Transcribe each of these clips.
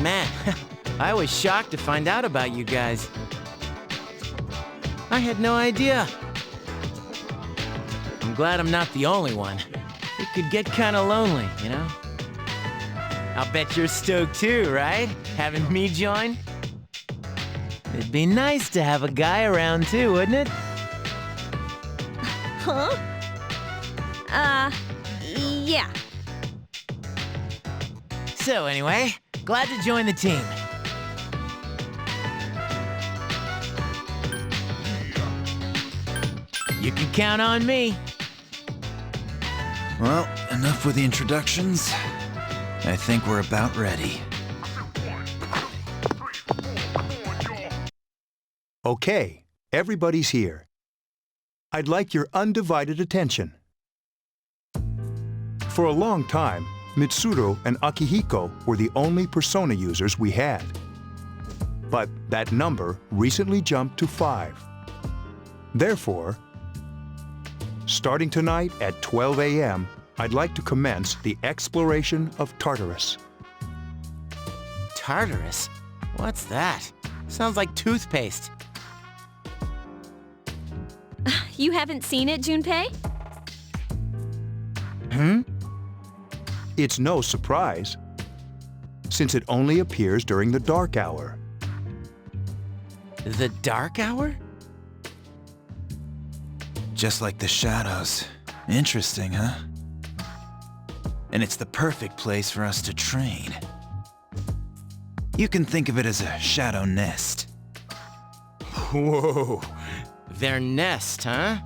Man, I was shocked to find out about you guys. I had no idea. I'm glad I'm not the only one. It could get kinda lonely, you know? I'll bet you're stoked too, right? Having me join? It'd be nice to have a guy around too, wouldn't it? Huh? Yeah. So anyway, glad to join the team. You can count on me. Well, enough with the introductions. I think we're about ready. Okay, everybody's here. I'd like your undivided attention. For a long time, Mitsuru and Akihiko were the only Persona users we had. But that number recently jumped to 5. Therefore, starting tonight at 12 a.m., I'd like to commence the exploration of Tartarus. Tartarus? What's that? Sounds like toothpaste. You haven't seen it, Junpei? It's no surprise, since it only appears during the dark hour. The dark hour? Just like the shadows. Interesting, huh? And it's the perfect place for us to train. You can think of it as a shadow nest. Whoa. Their nest, huh?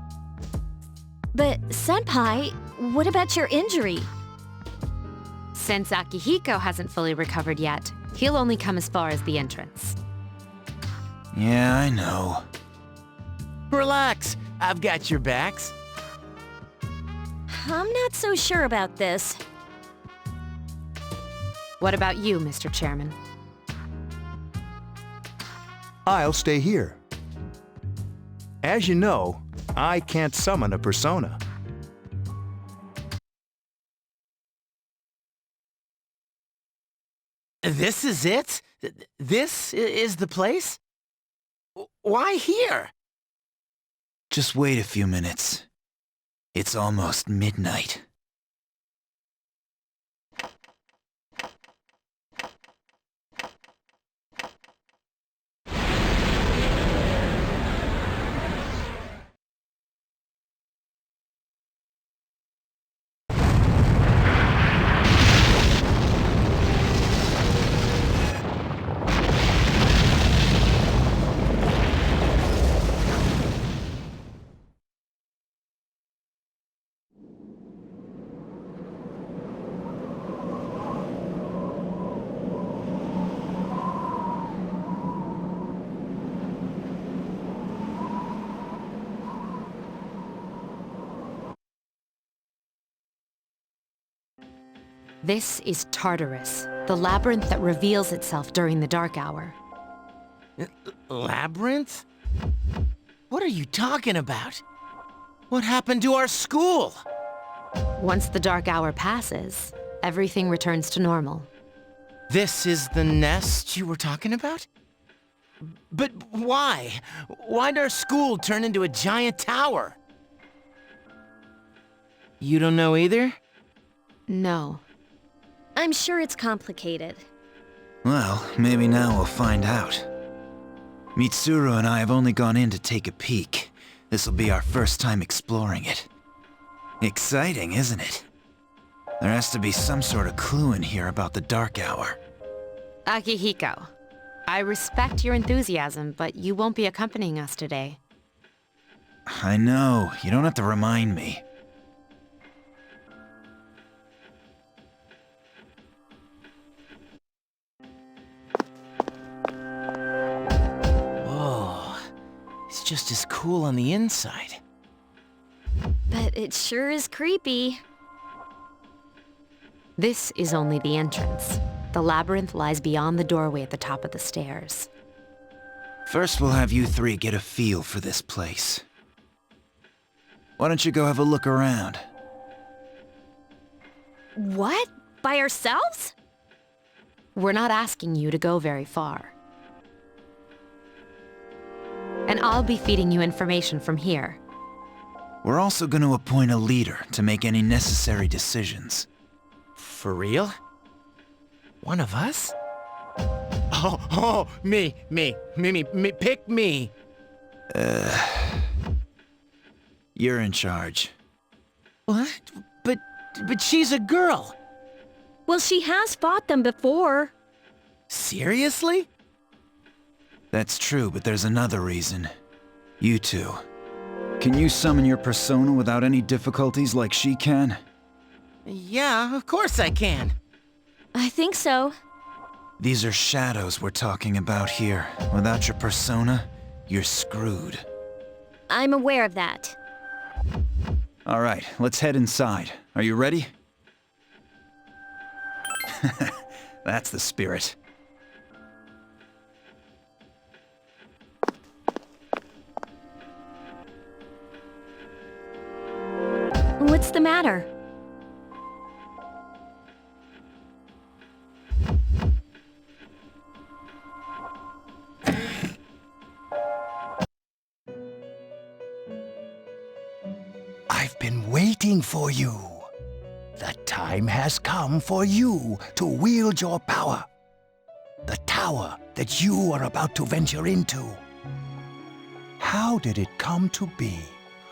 But, Senpai, what about your injury? Since Akihiko hasn't fully recovered yet, he'll only come as far as the entrance. Yeah, I know. Relax, I've got your backs. I'm not so sure about this. What about you, Mr. Chairman? I'll stay here. As you know, I can't summon a persona. This is it? This is the place? Why here? Just wait a few minutes. It's almost midnight. This is Tartarus, the labyrinth that reveals itself during the dark hour. Labyrinth? What are you talking about? What happened to our school? Once the dark hour passes, everything returns to normal. This is the nest you were talking about? But why? Why'd our school turn into a giant tower? You don't know either? No. I'm sure it's complicated. Well, maybe now we'll find out. Mitsuru and I have only gone in to take a peek. This'll be our first time exploring it. Exciting, isn't it? There has to be some sort of clue in here about the dark hour. Akihiko, I respect your enthusiasm, but you won't be accompanying us today. I know, you don't have to remind me. Whoa. It's just as cool on the inside. But it sure is creepy. This is only the entrance. The labyrinth lies beyond the doorway at the top of the stairs. First, we'll have you three get a feel for this place. Why don't you go have a look around? What? By ourselves? We're not asking you to go very far. And I'll be feeding you information from here. We're also going to appoint a leader to make any necessary decisions. For real? One of us? Oh, me, pick me. You're in charge. What? But she's a girl. Well, she has fought them before. Seriously? That's true, but there's another reason. You two. Can you summon your persona without any difficulties like she can? Yeah, of course I can. I think so. These are shadows we're talking about here. Without your persona, you're screwed. I'm aware of that. All right, let's head inside. Are you ready? That's the spirit. What's the matter? I've been waiting for you. The time has come for you to wield your power. The tower that you are about to venture into. How did it come to be?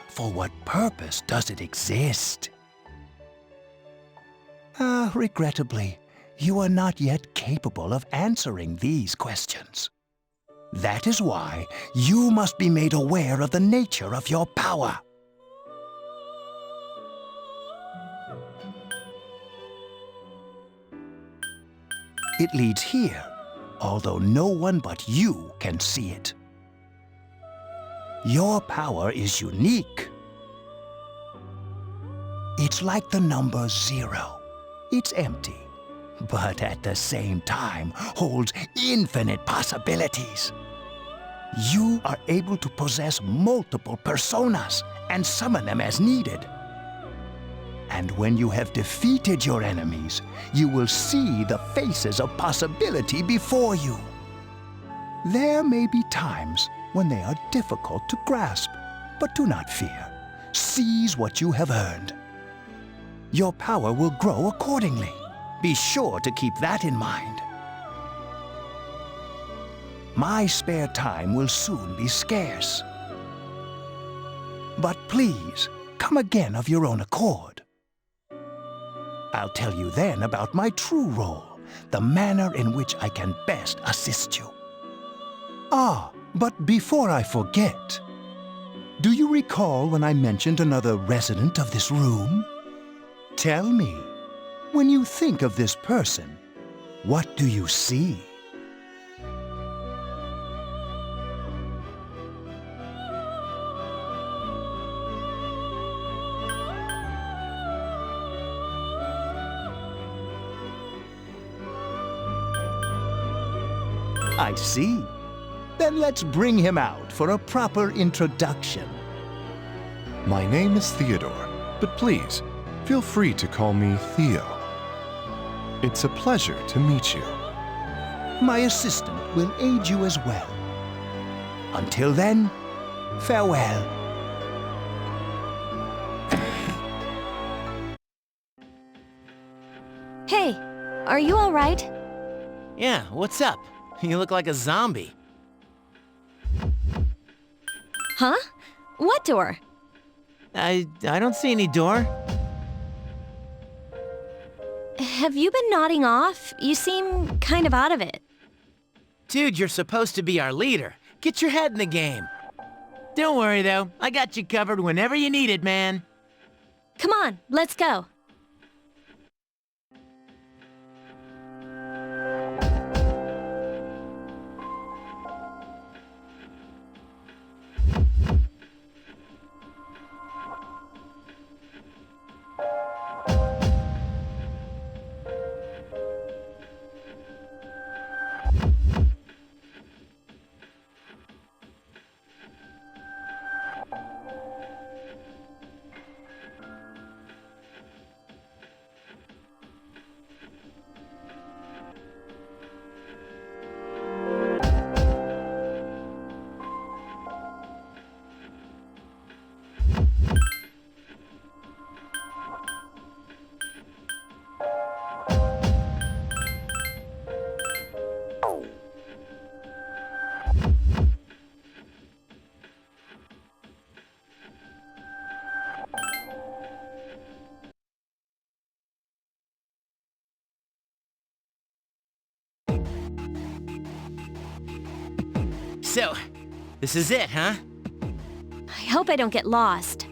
For what purpose does it exist? Regrettably, you are not yet capable of answering these questions. That is why you must be made aware of the nature of your power. It leads here, although no one but you can see it. Your power is unique. It's like the number 0. It's empty, but at the same time holds infinite possibilities. You are able to possess multiple personas and summon them as needed. And when you have defeated your enemies, you will see the faces of possibility before you. There may be times when they are difficult to grasp, but do not fear. Seize what you have earned. Your power will grow accordingly. Be sure to keep that in mind. My spare time will soon be scarce. But please, come again of your own accord. I'll tell you then about my true role, the manner in which I can best assist you. But before I forget, do you recall when I mentioned another resident of this room? Tell me, when you think of this person, what do you see? I see. Then let's bring him out for a proper introduction. My name is Theodore, but please, feel free to call me Theo. It's a pleasure to meet you. My assistant will aid you as well. Until then, farewell. Hey, are you all right? Yeah, what's up? You look like a zombie. Huh? What door? I don't see any door. Have you been nodding off? You seem kind of out of it. Dude, you're supposed to be our leader. Get your head in the game. Don't worry, though. I got you covered whenever you need it, man. Come on, let's go. So, this is it, huh? I hope I don't get lost.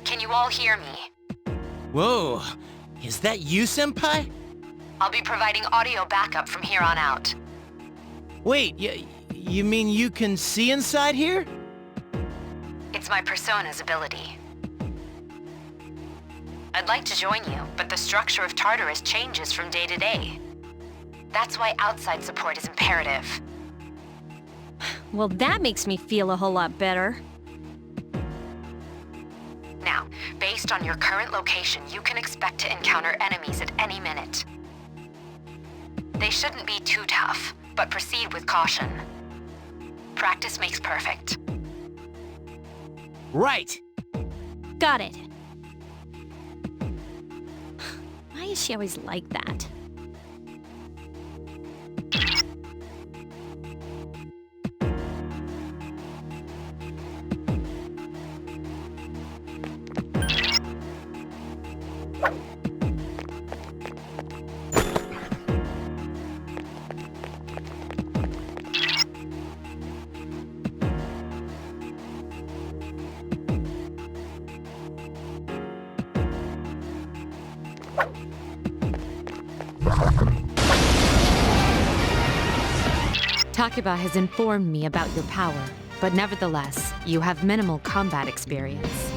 Can you all hear me? Whoa, is that you, Senpai? I'll be providing audio backup from here on out. Wait, you mean you can see inside here? It's my persona's ability. I'd like to join you, but the structure of Tartarus changes from day to day. That's why outside support is imperative. Well, that makes me feel a whole lot better. Now, based on your current location, you can expect to encounter enemies at any minute. They shouldn't be too tough, but proceed with caution. Practice makes perfect. Right. Got it. Why is she always like that? Takeba has informed me about your power, but nevertheless, you have minimal combat experience.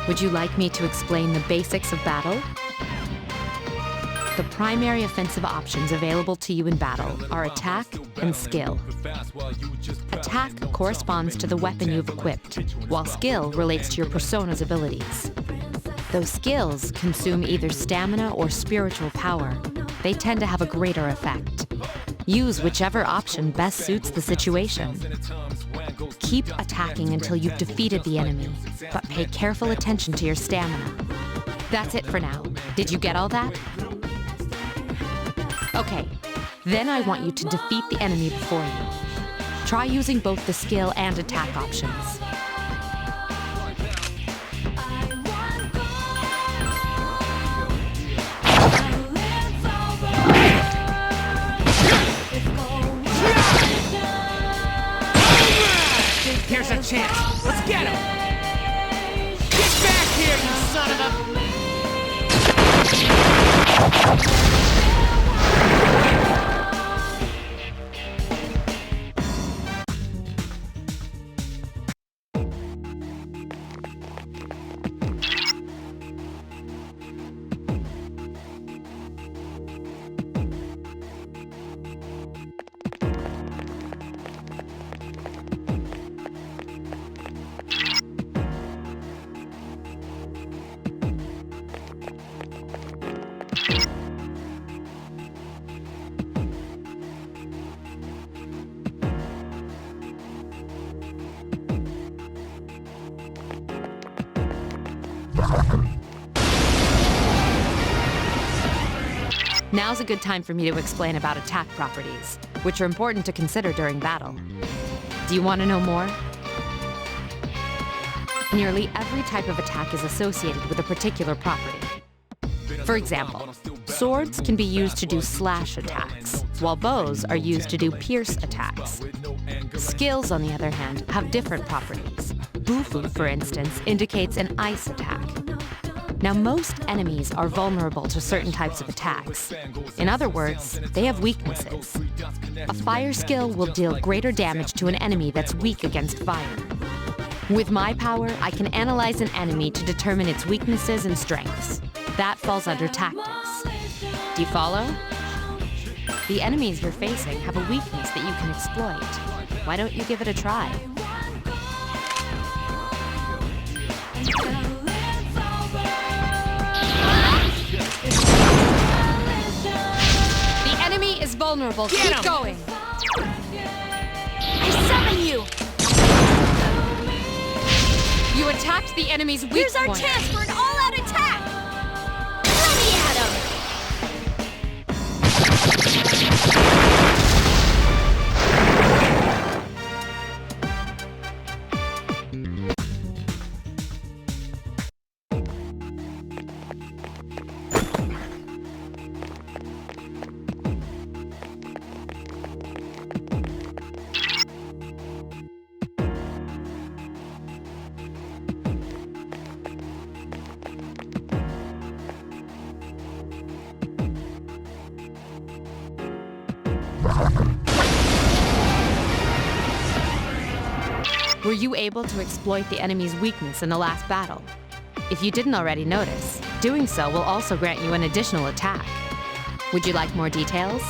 Would you like me to explain the basics of battle? The primary offensive options available to you in battle are attack and skill. Attack corresponds to the weapon you've equipped, while skill relates to your persona's abilities. Though skills consume either stamina or spiritual power, they tend to have a greater effect. Use whichever option best suits the situation. Keep attacking until you've defeated the enemy, but pay careful attention to your stamina. That's it for now. Did you get all that? Okay, then I want you to defeat the enemy before you. Try using both the skill and attack options. Here's our chance. Let's get him! Get back here, you son of a... Now's a good time for me to explain about attack properties, which are important to consider during battle. Do you want to know more? Nearly every type of attack is associated with a particular property. For example, swords can be used to do slash attacks, while bows are used to do pierce attacks. Skills, on the other hand, have different properties. Bufu, for instance, indicates an ice attack. Now, most enemies are vulnerable to certain types of attacks. In other words, they have weaknesses. A fire skill will deal greater damage to an enemy that's weak against fire. With my power, I can analyze an enemy to determine its weaknesses and strengths. That falls under tactics. Do you follow? The enemies you're facing have a weakness that you can exploit. Why don't you give it a try? The enemy is vulnerable. Keep going. I summon you! You attacked the enemy's weak Here's our point. chance for an all-out attack! Let me at him! Were you able to exploit the enemy's weakness in the last battle? If you didn't already notice, doing so will also grant you an additional attack. Would you like more details?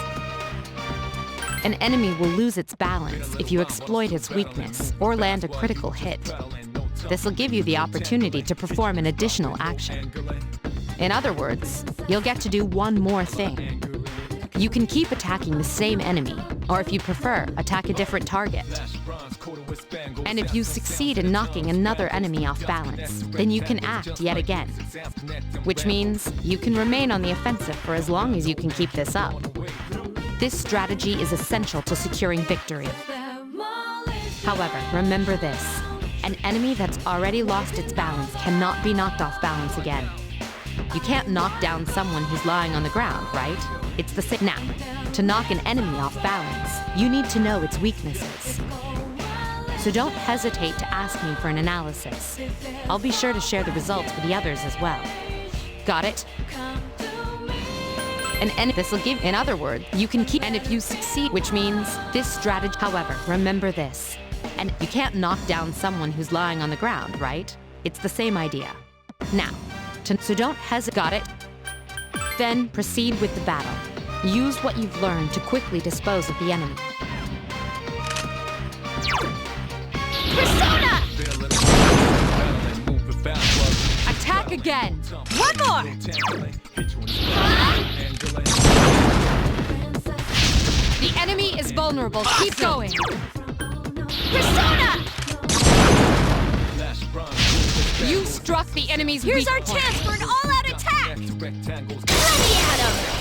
An enemy will lose its balance if you exploit its weakness or land a critical hit. This will give you the opportunity to perform an additional action. In other words, you'll get to do one more thing. You can keep attacking the same enemy, or if you prefer, attack a different target. And if you succeed in knocking another enemy off balance, then you can act yet again. Which means you can remain on the offensive for as long as you can keep this up. This strategy is essential to securing victory. However, remember this. An enemy that's already lost its balance cannot be knocked off balance again. You can't knock down someone who's lying on the ground, right? It's the same. Now, to knock an enemy off balance, you need to know its weaknesses. So don't hesitate to ask me for an analysis. I'll be sure to share the results with the others as well. Got it? And this will give, in other words, you can keep, and if you succeed, which means this strategy, however, remember this. And you can't knock down someone who's lying on the ground, right? It's the same idea. Now, so don't hesitate. Got it? Then proceed with the battle. Use what you've learned to quickly dispose of the enemy. Persona! Attack again! One more! The enemy is vulnerable. Keep going. Persona! You struck the enemy's Here's weak our point. chance for an all-out attack! Let me at him!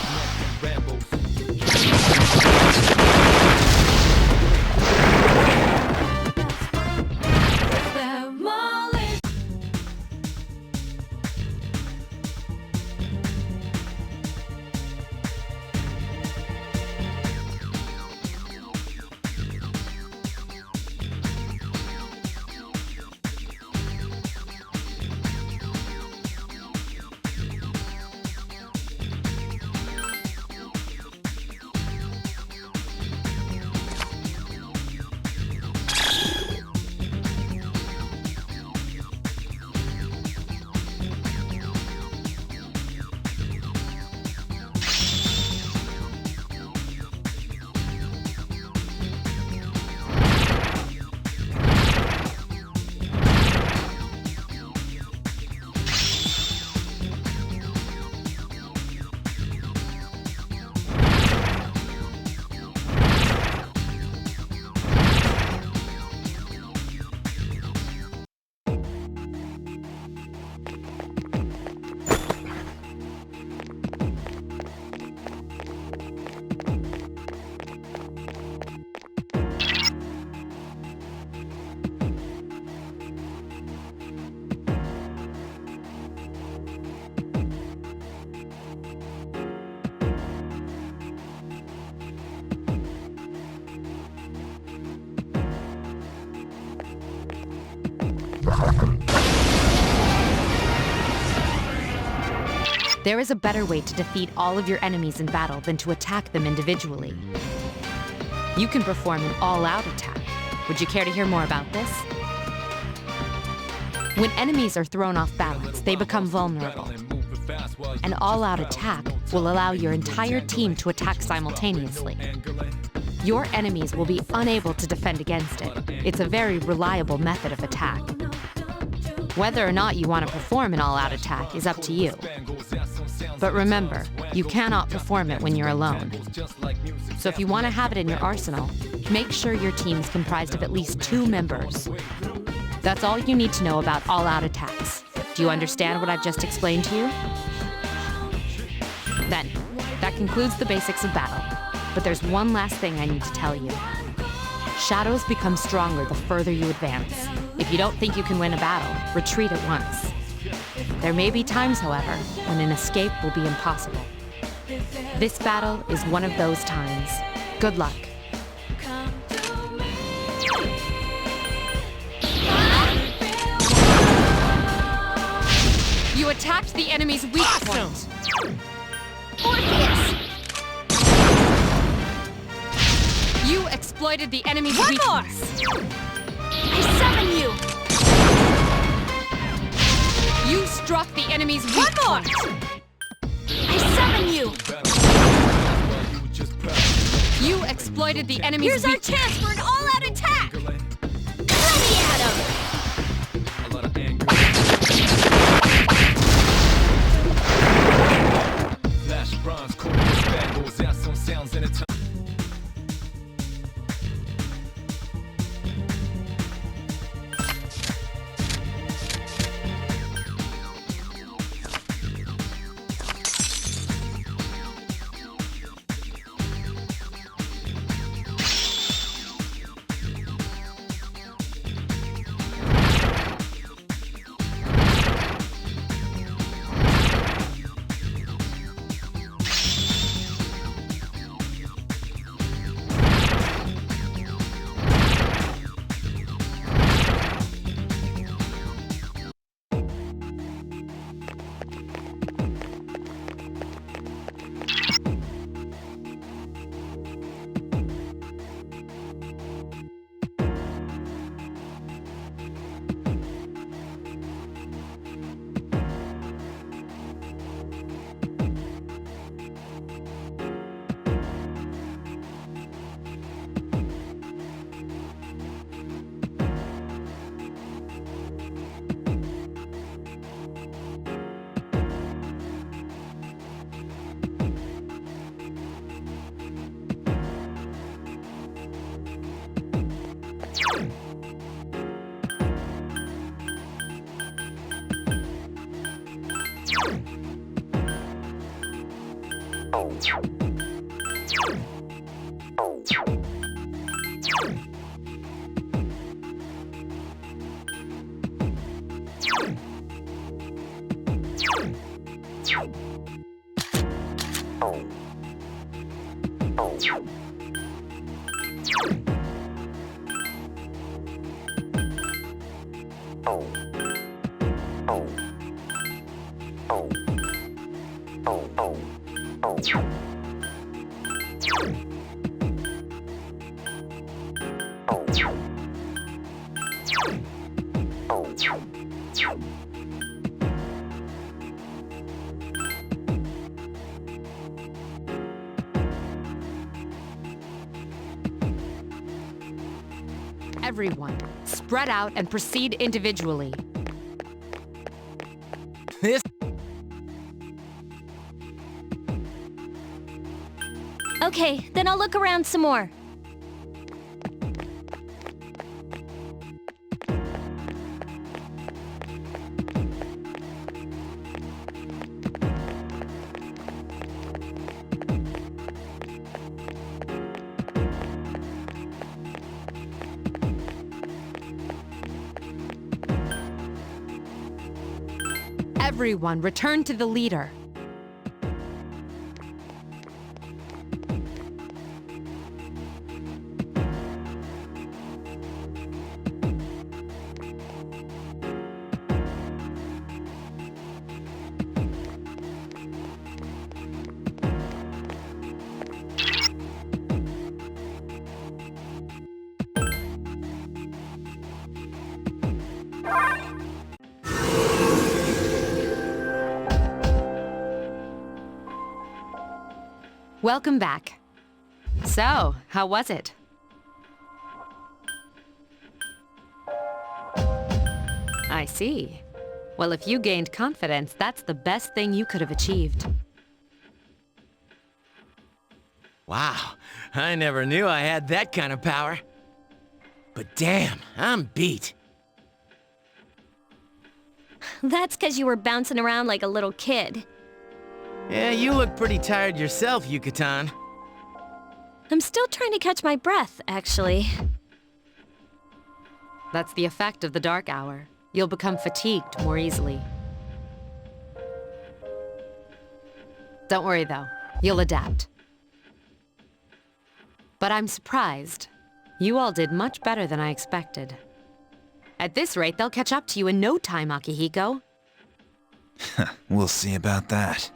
There is a better way to defeat all of your enemies in battle than to attack them individually. You can perform an all-out attack. Would you care to hear more about this? When enemies are thrown off balance, they become vulnerable. An all-out attack will allow your entire team to attack simultaneously. Your enemies will be unable to defend against it. It's a very reliable method of attack. Whether or not you want to perform an all-out attack is up to you. But remember, you cannot perform it when you're alone. So if you want to have it in your arsenal, make sure your team's comprised of at least 2 members. That's all you need to know about all-out attacks. Do you understand what I've just explained to you? Then, that concludes the basics of battle. But there's one last thing I need to tell you. Shadows become stronger the further you advance. If you don't think you can win a battle, retreat at once. There may be times, however, when an escape will be impossible. This battle is one of those times. Good luck. You attacked the enemy's weak point. Orpheus! You exploited the enemy's One weakness. more! I summon You struck the enemy's weak One more! point. I summon you! You exploited the enemy's Here's our weak chance for an all-out attack! Let me at him! Everyone, spread out and proceed individually. This... Okay, then I'll look around some more. Everyone, return to the leader. Welcome back. So, how was it? I see. Well, if you gained confidence, that's the best thing you could have achieved. Wow, I never knew I had that kind of power. But damn, I'm beat. That's because you were bouncing around like a little kid. Yeah, you look pretty tired yourself, Yucatan. I'm still trying to catch my breath, actually. That's the effect of the dark hour. You'll become fatigued more easily. Don't worry, though. You'll adapt. But I'm surprised. You all did much better than I expected. At this rate, they'll catch up to you in no time, Akihiko. We'll see about that.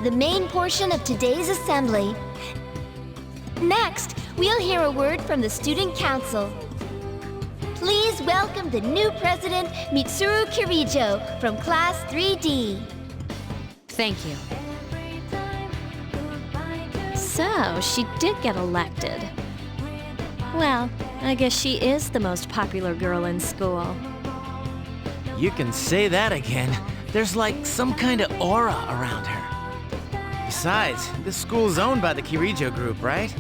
the main portion of today's assembly. Next, we'll hear a word from the Student Council. Please welcome the new president, Mitsuru Kirijo, from Class 3D. Thank you. So, she did get elected. Well, I guess she is the most popular girl in school. You can say that again. There's like some kind of aura around her. Besides, this school's owned by the Kirijo Group, right?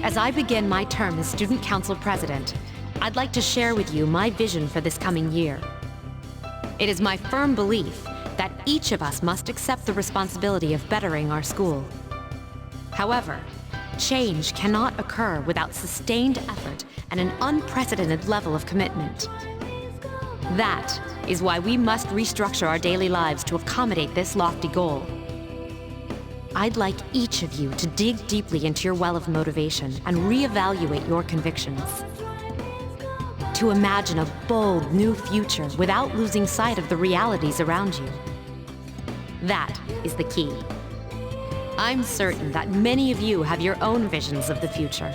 As I begin my term as Student Council President, I'd like to share with you my vision for this coming year. It is my firm belief that each of us must accept the responsibility of bettering our school. However, change cannot occur without sustained effort and an unprecedented level of commitment. That is why we must restructure our daily lives to accommodate this lofty goal. I'd like each of you to dig deeply into your well of motivation and reevaluate your convictions. To imagine a bold new future without losing sight of the realities around you. That is the key. I'm certain that many of you have your own visions of the future.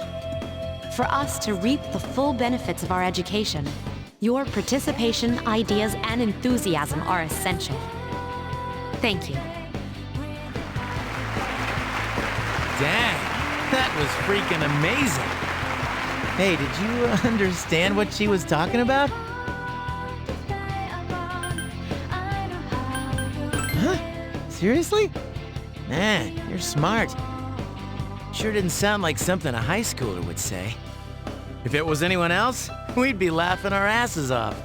For us to reap the full benefits of our education, your participation, ideas, and enthusiasm are essential. Thank you. Dang, that was freaking amazing. Hey, did you understand what she was talking about? Huh? Seriously? Man, you're smart. Sure didn't sound like something a high schooler would say. If it was anyone else, we'd be laughing our asses off.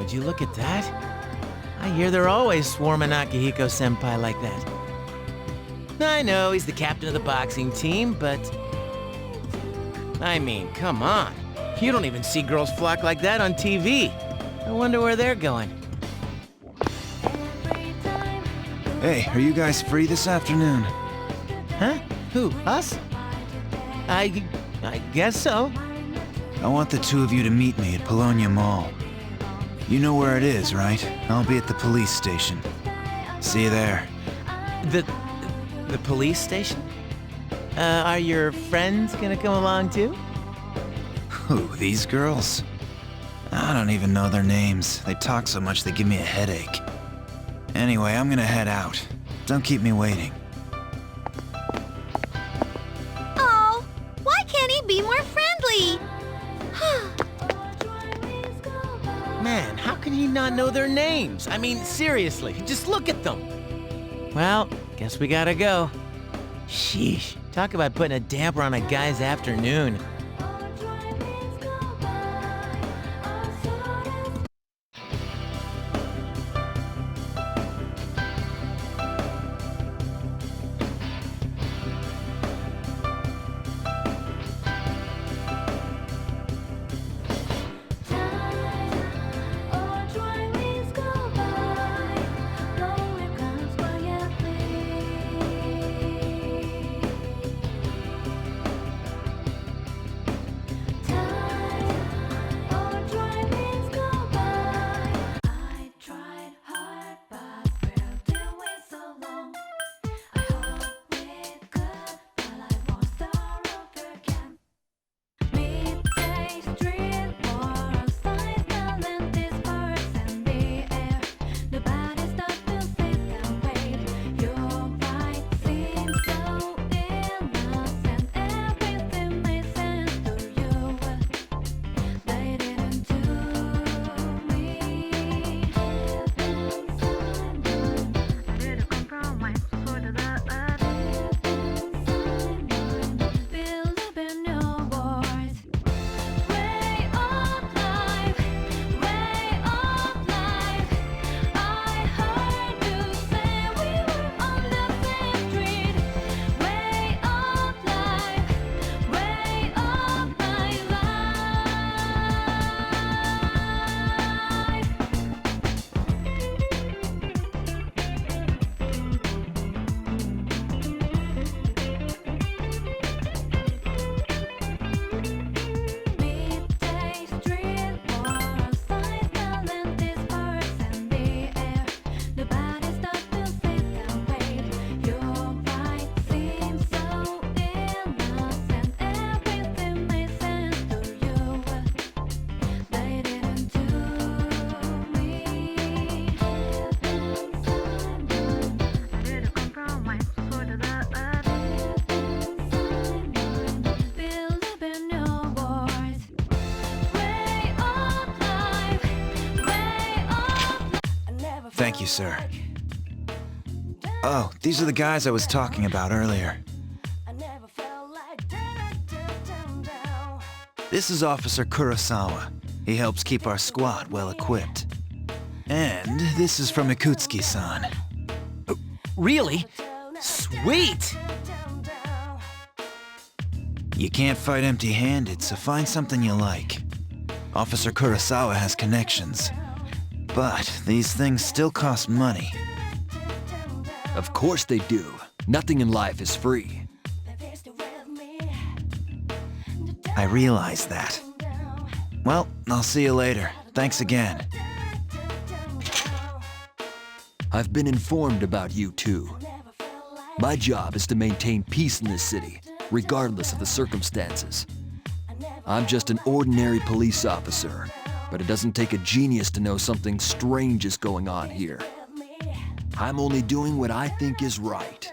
would you look at that? I hear they're always swarming Akihiko-senpai like that. I know he's the captain of the boxing team, but... I mean, come on. You don't even see girls flock like that on TV. I wonder where they're going. Hey, are you guys free this afternoon? Huh? Who? Us? I guess so. I want the two of you to meet me at Polonia Mall. You know where it is, right? I'll be at the police station. See you there. The police station? Are your friends gonna come along too? Who, these girls? I don't even know their names. They talk so much they give me a headache. Anyway, I'm gonna head out. Don't keep me waiting. Oh, why can't he be more friendly? Man, how can he not know their names? I mean, seriously, just look at them. Well, guess we gotta go. Sheesh, talk about putting a damper on a guy's afternoon. Thank you, sir. Oh, these are the guys I was talking about earlier. This is Officer Kurosawa. He helps keep our squad well equipped. And this is from Ikutsuki-san. Really? Sweet! You can't fight empty-handed, so find something you like. Officer Kurosawa has connections. But these things still cost money. Of course they do. Nothing in life is free. I realize that. Well, I'll see you later. Thanks again. I've been informed about you too. My job is to maintain peace in this city, regardless of the circumstances. I'm just an ordinary police officer, but it doesn't take a genius to know something strange is going on here. I'm only doing what I think is right.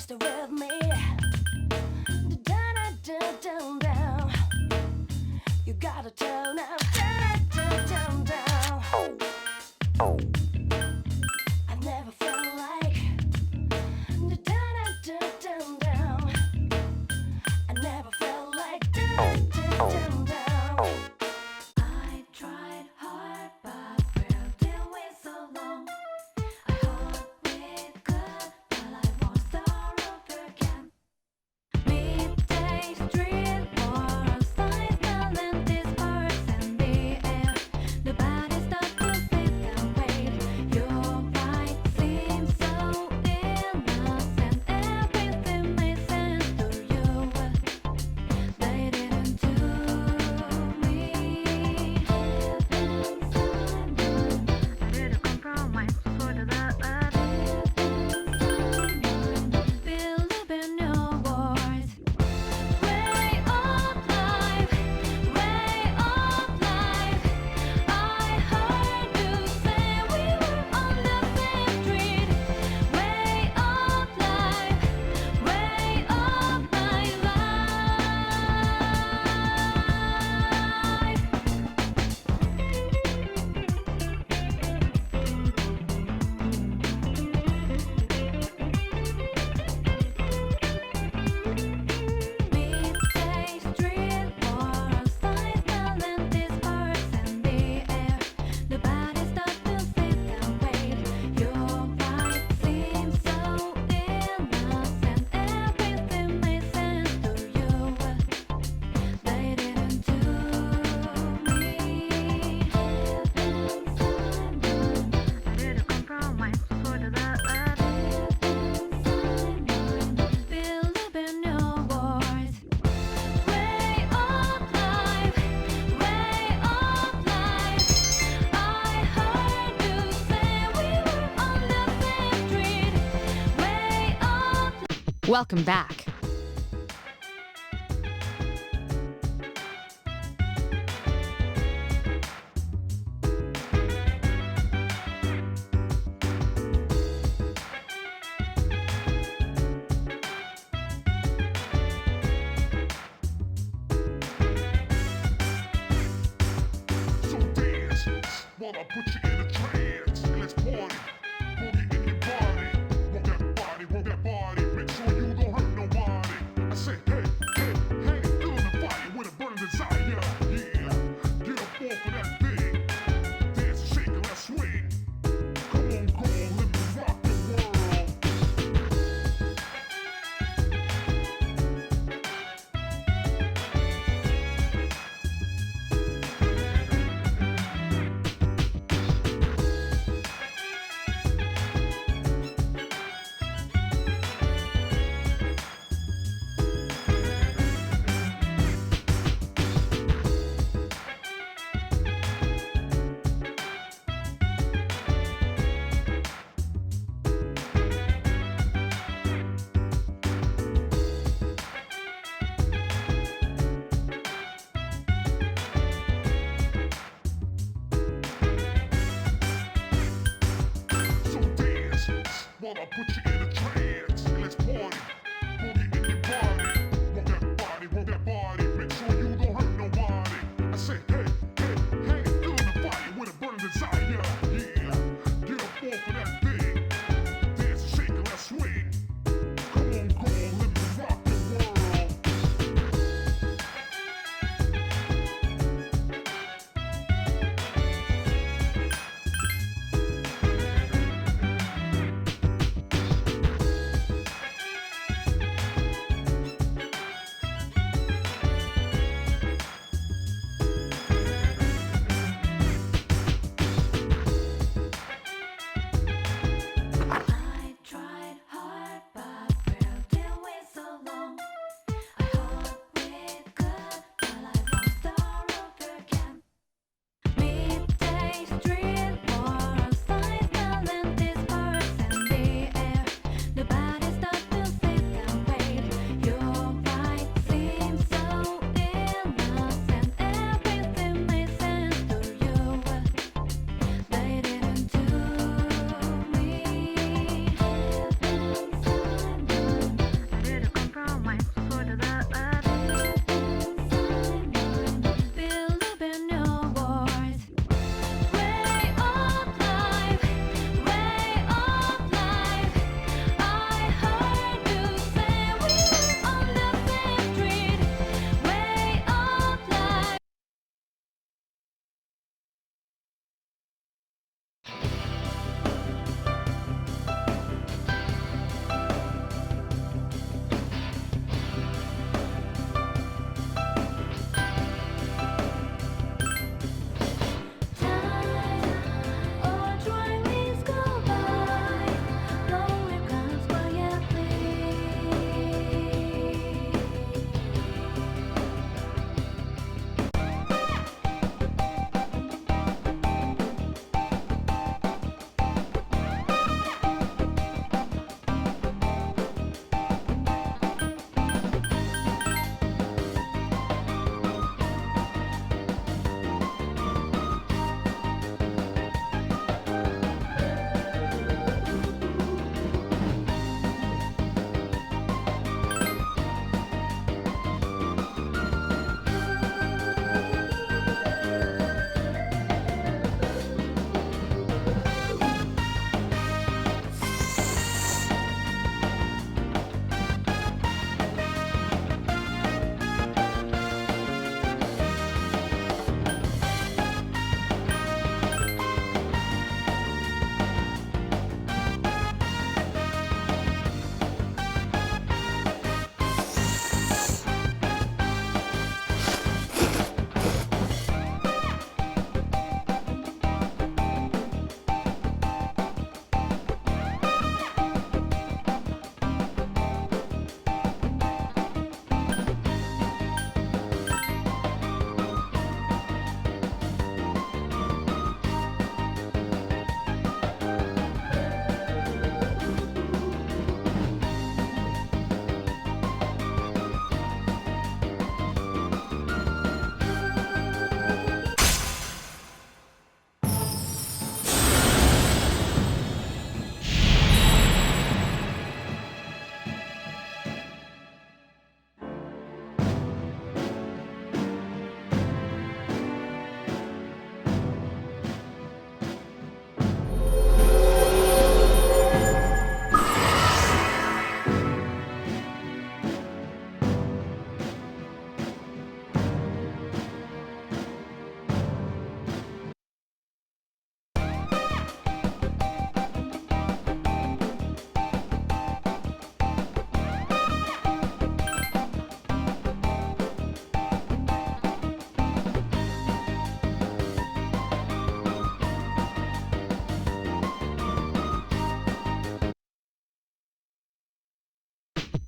With me, down, down, down, down. Welcome back. So dance while I put you in a trance. Let's party, boogie in your body. Roll that body, make sure you don't hurt nobody. I say, hey, hey, hey, feeling the fire with a burning desire. Yeah, get up off of that thing. Dance and shake and let's swing. Come on, girl, let me rock the world.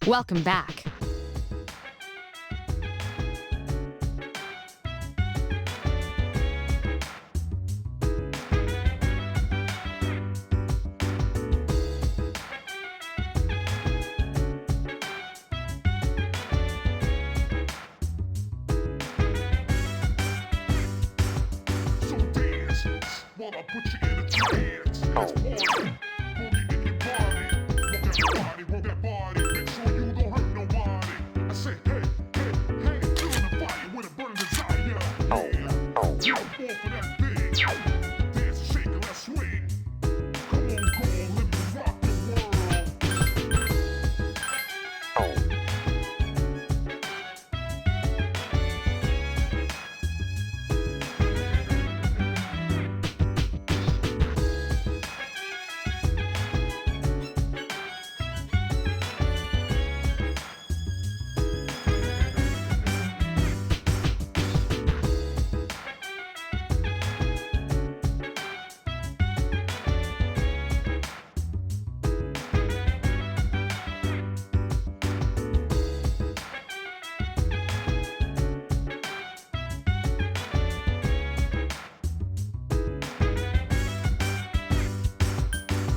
Welcome back. So dance while I put you in a trance. Let's party. Boogie in your body. Roll that body. Make sure you don't hurt nobody. I say, hey, hey, hey. Feeling the fire with a burning desire. Yeah. You're born for that thing. Dance and shake and let's swing. Come on, girl, let me rock the world.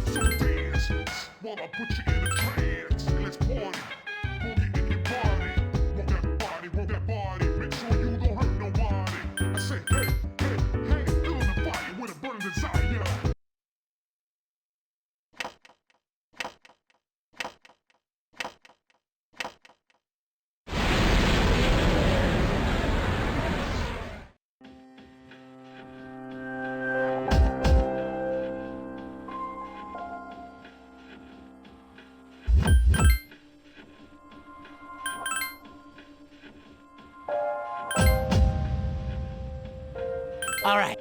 So dance while I put you in a trance. Let's party. Boogie in your body. Roll that body. Make sure you don't hurt nobody. I say, hey, hey, hey. Feeling the fire with a burning desire. All right.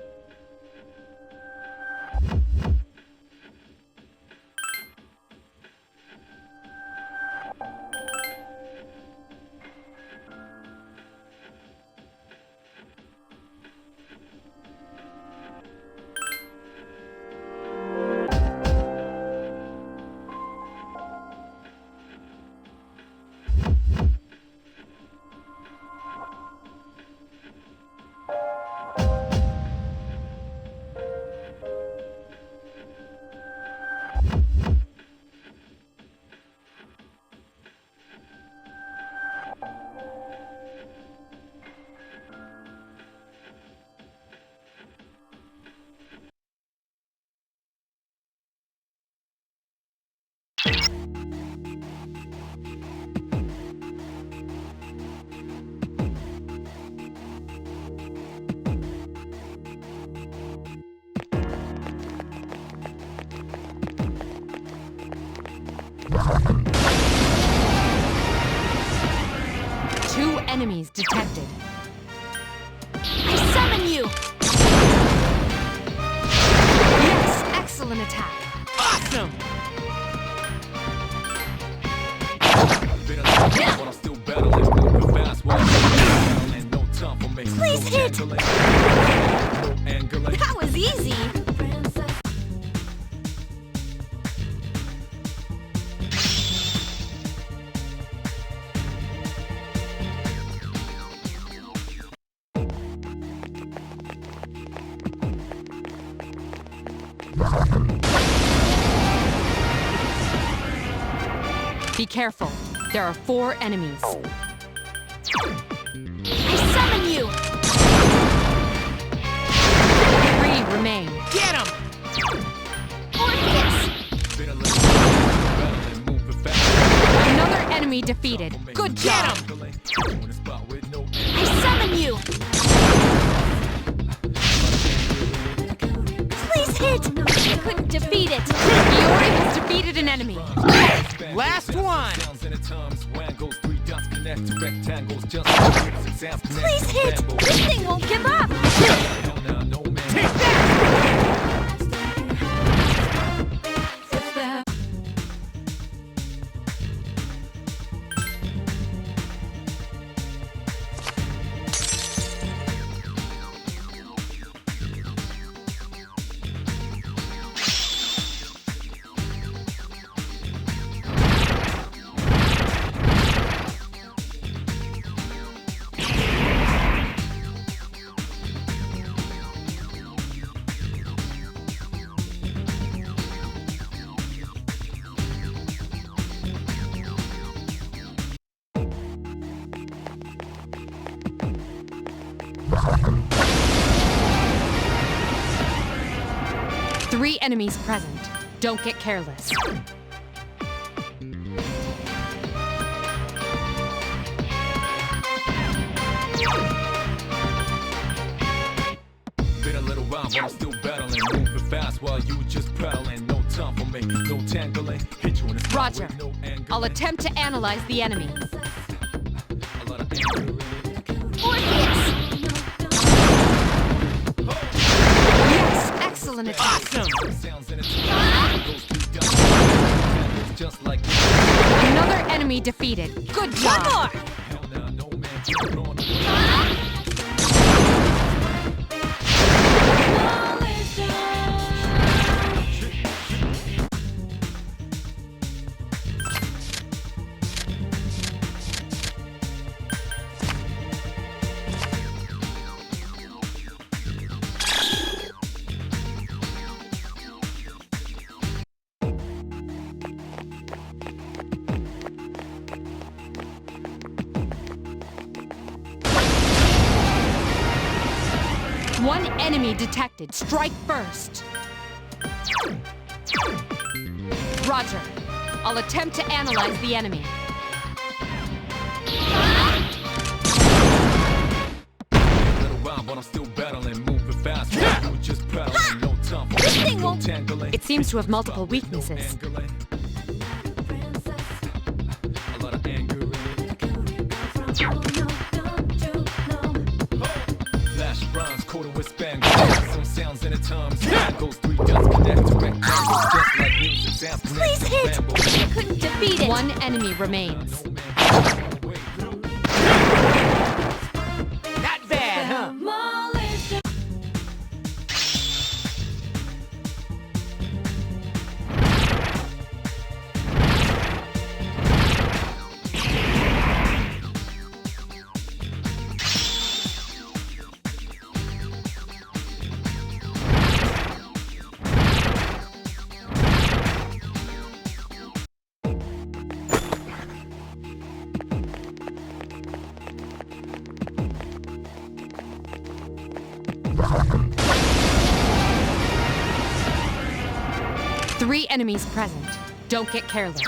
Two enemies detected. I summon you! Yes, excellent attack. Awesome! Please hit! That was easy! Be careful. There are 4 enemies. I summon you! 3 remain. Get him! Orpheus! Another enemy defeated. Good job. I summon you! Please hit! I couldn't defeat it! Iori has defeated an enemy. Last one! Please hit! This thing won't give up! Take that! Three enemies present. Don't get careless. Been a little while, but I'm still battling. Moving fast while you just pedaling. No time for me, no tangling. Hit you in the spot Roger. with no angling. I'll attempt to analyze the enemy. A lot of angling. Yes, excellent attack. Sounds in its goes through dust. Just like this. Another enemy defeated. Good job. Hell nah, no man just throwing the One enemy detected. Strike first. Roger. I'll attempt to analyze the enemy. little while, but I'm still battling. Moving fast while you just pedaling. No time for This me, thing no won't- tangling. It seems to have multiple weaknesses. A lot of anger in it. Flash bronze coated with spangles. Some sounds in the terms. Goes three dots connect to rectangles. Just like music sounds. Please hit! I couldn't defeat it. One enemy remains. Not bad, huh? Three enemies present. Don't get careless.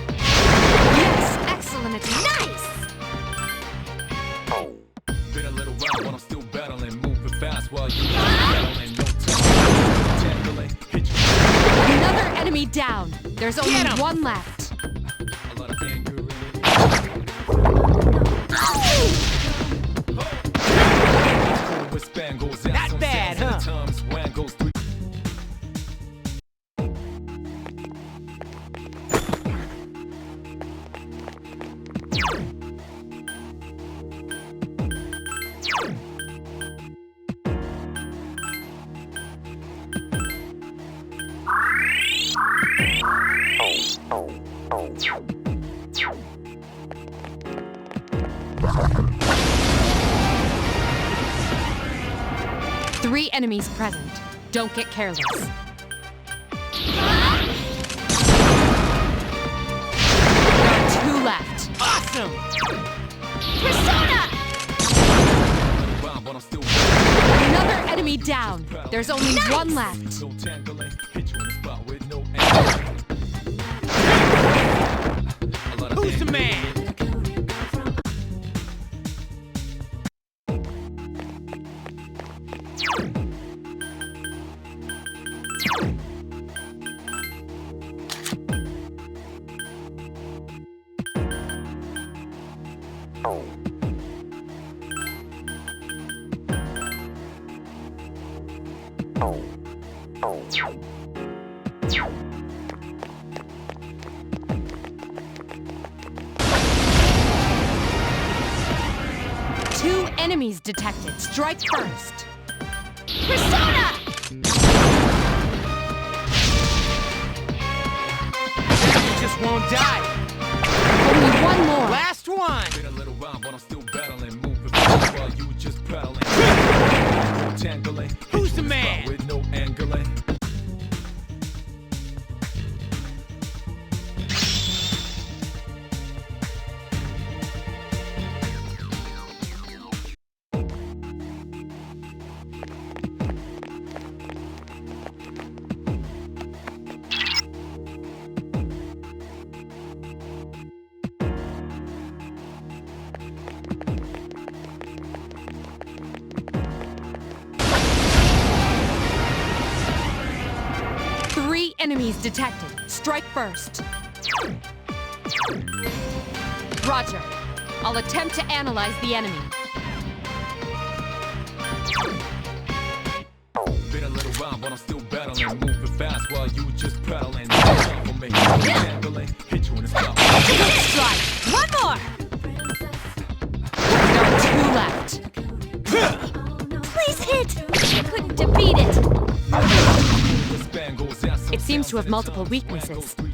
Yes, excellent attack. Nice! Been a little while, but I'm still battling. Moving fast while you battling. No time, tangling. Hit you. Another enemy down. There's only Get 'em! one left. A lot of anger in it. Coated with spangles. And Not some bad, sounds in huh? the terms. Wang goes three. Three enemies present. Don't get careless. There are two left. Awesome! Persona! Wow, but I'm still Another enemy down. There's only one left. no tangling. Hit you in the spot with no angling. A lot of Who's the anger. man? Two enemies detected. Strike first. Persona! You just won't die. Only one more. Last one! Been a little while, but I'm still battling. Moving fast while you just pedaling. No tangling. Who's the Hit you in man? spot with no angling. Enemies detected. Strike first. Roger. I'll attempt to analyze the enemy. Been a little while, but I'm still battling. Moving fast while you just pedaling. Time for me. Handling, hit you in the spot. Good strike. One more. There are 2 left. Please hit! I couldn't defeat it! It seems to have multiple weaknesses. Only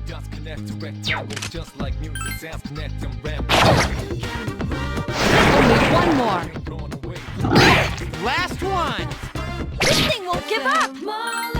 one more. Last one! This thing won't give up!